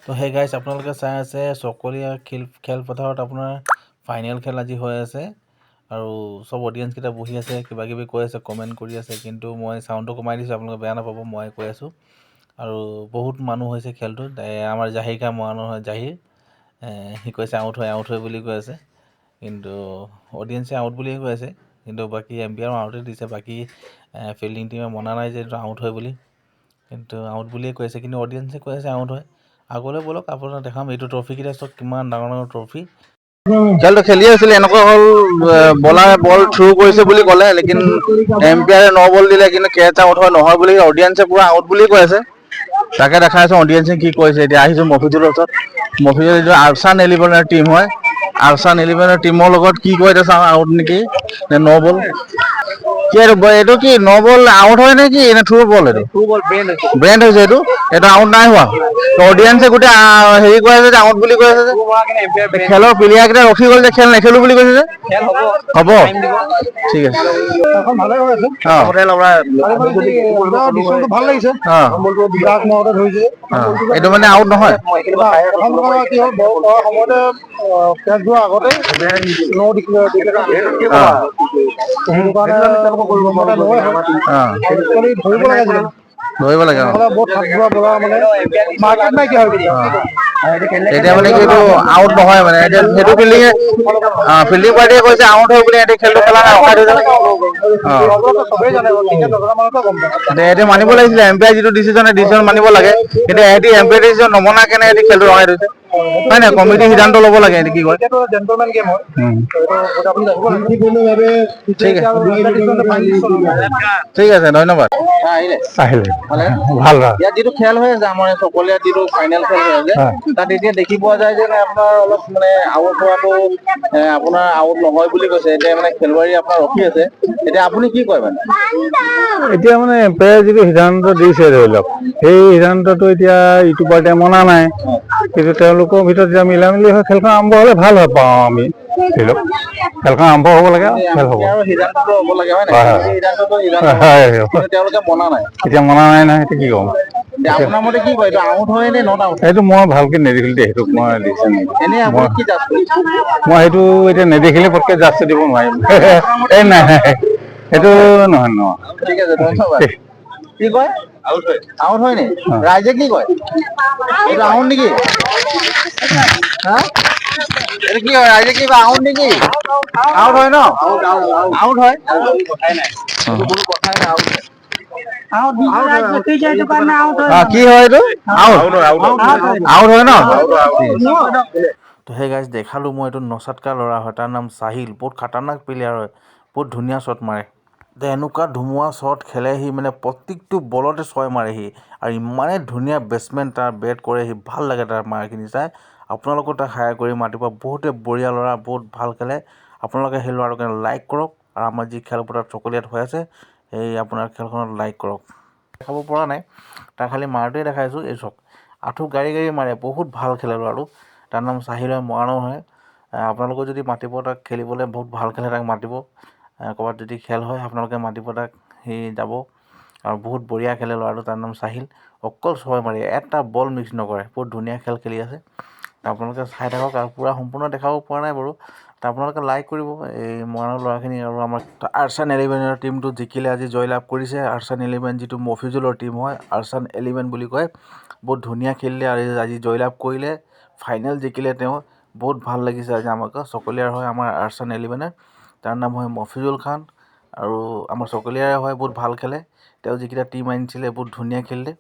তো সেই গাইজ আপোনালোকে চাই আছে চকলীয়া খেলপথাৰত আপোনাৰ ফাইনেল খেল আজি হৈ আছে আৰু সব অডিয়েঞ্চকেইটা বহি আছে কিবা কিবি কৈ আছে কমেণ্ট কৰি আছে কিন্তু মই চাউণ্ডটো কমাই দিছোঁ আপোনালোকে বেয়া নাপাব মই কৈ আছোঁ আৰু বহুত মানুহ হৈছে খেলটোত আমাৰ জাহিৰ কা মানুহ হয় জাহিৰ সি কৈছে আউট হয় বুলি কৈ আছে কিন্তু অডিয়েঞ্চে আউট বুলিয়ে কৈ আছে কিন্তু বাকী এম্পিয়াৰো আউটে দিছে বাকী ফিল্ডিং টিমে মনা নাই যে এইটো আউট হয় বুলি কিন্তু আউট বুলিয়ে কৈ আছে কিন্তু অডিয়েঞ্চে কৈ আছে আউট হয় আগলৈ বলক আপোনাক দেখাম এইটো ট্ৰফিকেইটা চব কিমান ডাঙৰ ডাঙৰ ট্ৰফি খেলটো খেলি আছিল এনেকুৱা হ'ল বলাৰে বল থ্ৰু কৰিছে বুলি ক'লে লেকিন এম্পিয়াৰে ন বল দিলে কিন্তু কেচ আউট হয় নহয় বুলি অডিয়েঞ্চে পুৰা আউট বুলি কৈ আছে তাকে দেখাই আছোঁ অডিয়েঞ্চে কি কৈছে এতিয়া আহিছোঁ মফিজুলৰ ওচৰত মফিজুল যিটো আৰছান এলিভেনৰ টিম হয় আৰছান এলিভেনৰ টিমৰ লগত কি কয় এতিয়া চাওঁ আউট নেকি নে ন বল কি এইটো কি ন বল আউট হয় নে কি নে থ্ৰু বল এইটো ব্ৰেণ্ড হৈছে এইটো আউট নাই হোৱা অডিয়েঞ্চে গোটেই হেৰি কৈ আছে যে আউট বুলি কৈ আছে যে খেলৰ প্লেয়াৰ কেইটা ৰখি গ'ল যে খেল নেখেলো বুলি কৈছে যে হ'ব ঠিক আছে ভাল লাগিছে এইটো মানে আউট নহয় কি হ'ল সময়তে কেচ যোৱাৰ আগতে ধৰিব লাগে মাৰ্কেট নাইকিয়া হৈ এতিয়া মানে কি এইটো আউট নহয় মানে এতিয়া সেইটো ফিল্ডিঙে ফিল্ডিং পাৰ্টিয়ে কৈছে আউট হয় বুলি এতিয়া খেলটো খেলা নাই ৰখাই থৈছে চবেই জানে নজনা মানুহটো গম পায় এহেঁতি মানিব লাগিছিলে এম্পায়াৰ যিটো ডিচিশ্যন মানিব লাগে কিন্তু এহেঁতি এম্পায়াৰ ডিচিশ্যন নমনাকেনে এহেঁতি খেলটো ৰখাই থৈছে হয় নাই কমিটিৰ সিদ্ধান্ত ল'ব লাগে এহেঁতি কি কয় জেণ্টলমেন গেম হয় ঠিক আছে ধন্যবাদ ভাল ইয়াত যিটো খেল হৈ আছে আমাৰ চকলীয়া যিটো ফাইনেল খেল হৈ আছে তাত এতিয়া দেখি পোৱা যায় যে আপোনাৰ অলপ মানে আউট হোৱাটো আপোনাৰ আউট নহয় বুলি কৈছে এতিয়া মানে খেলুৱৈ আপোনাৰ ৰখি আছে এতিয়া আপুনি কি কয় মানে এতিয়া মানে এম্পায়াৰে যিটো সিদ্ধান্ত দিছে ধৰি লওক সেই সিদ্ধান্তটো এতিয়া ইটো পাৰ্টিয়ে মনা নাই কিন্তু তেওঁলোকৰ ভিতৰত যেতিয়া মিলা মিলি হয় খেলখন আৰম্ভ হ'লে ভাল হয় পাওঁ আমি ধৰি লওক খেলখন আৰম্ভ হ'ব লাগে খেল হ'ব সিদ্ধান্তটো হ'ব লাগে হয় তেওঁলোকে মনা নাই এতিয়া মনা নাই নহয় এতিয়া কি ক'ম আপোনাৰ মতে কি কয় এইটো আউট হয় নে নট আউট সেইটো মই ভালকে নেদেখিলো দেই সেইটোক মই ডিচিশ্যন এনেই আপুনি কি জাজ কৰিছে মই সেইটো এতিয়া নেদেখিলে পটকে জাজটো দিব নোৱাৰিম এই নাই সেইটো নহয় নহয় ঠিক আছে ধন্যবাদ কি কয় আউট হয় নি ৰাইজে কি কয় এইটো আউট নেকি এইটো কি হয় ৰাইজে কি কয় আউট নেকি আউট হয় ন আউট হয় কথাই নাই কোনো কথাই নাই কি হয় এইটো আউট হয় ন তো সেই গাইজ দেখালোঁ মই এইটো নচাতকা ল'ৰা হয় তাৰ নাম চাহিল বহুত খাতাৰনাক প্লেয়াৰ হয় বহুত ধুনীয়া শ্বট মাৰে এনেকুৱা ধুমুহা শ্বট খেলে সি মানে প্ৰত্যেকটো বলতে ছয় মাৰে সি আৰু ইমানেই ধুনীয়া বেটছমেন তাৰ বেট কৰে সি ভাল লাগে তাৰ মাৰখিনি চাই আপোনালোকেও তাক হায়াৰ কৰি মাতিব বহুতে বঢ়িয়া ল'ৰা বহুত ভাল খেলে আপোনালোকে সেই ল'ৰাটোৰ কাৰণে লাইক কৰক আৰু আমাৰ যি খেলপথাৰ চকলীয়াত হৈ আছে সেই আপোনাৰ খেলখনত লাইক কৰক দেখাব পৰা নাই তাৰ খালি মাৰটোৱে দেখাইছোঁ এই চক আঁঠু গাড়ী মাৰে বহুত ভাল খেলে ল'ৰাটো তাৰ নাম চাহিল হয় মৰাণৰ হয় আপোনালোকেও যদি মাতিব তাক খেলিবলৈ বহুত ভাল খেলে তাক মাতিব ক'ৰবাত যদি খেল হয় আপোনালোকে মাতিব তাক সি যাব আৰু বহুত বঢ়িয়া খেলে ল'ৰাটো তাৰ নাম চাহিল অকল ছয় মাৰি এটা বল মিক্স নকৰে বহুত ধুনীয়া খেল খেলি আছে আপোনালোকে চাই থাকক আৰু পূৰা সম্পূৰ্ণ দেখাব পৰা নাই বাৰু আপোনালোকে লাইক কৰিব এই মৰাণৰ ল'ৰাখিনি আৰু আমাৰ আৰছান এলিভেনৰ টীমটো জিকিলে আজি জয়লাভ কৰিছে আৰছান এলিভেন যিটো মফিজুলৰ টীম হয় আৰছান এলিভেন বুলি কয় বহুত ধুনীয়া খেলিলে আৰু আজি জয়লাভ কৰিলে ফাইনেল জিকিলে তেওঁ বহুত ভাল লাগিছে আজি আমাক চকলীয়াৰ হয় আমাৰ আৰছান এলিভেনৰ তাৰ নাম হয় মফিজুল খান আৰু আমাৰ চকলীয়াৰে হয় বহুত ভাল খেলে তেওঁ যিকেইটা টীম আনিছিলে বহুত ধুনীয়া খেলিলে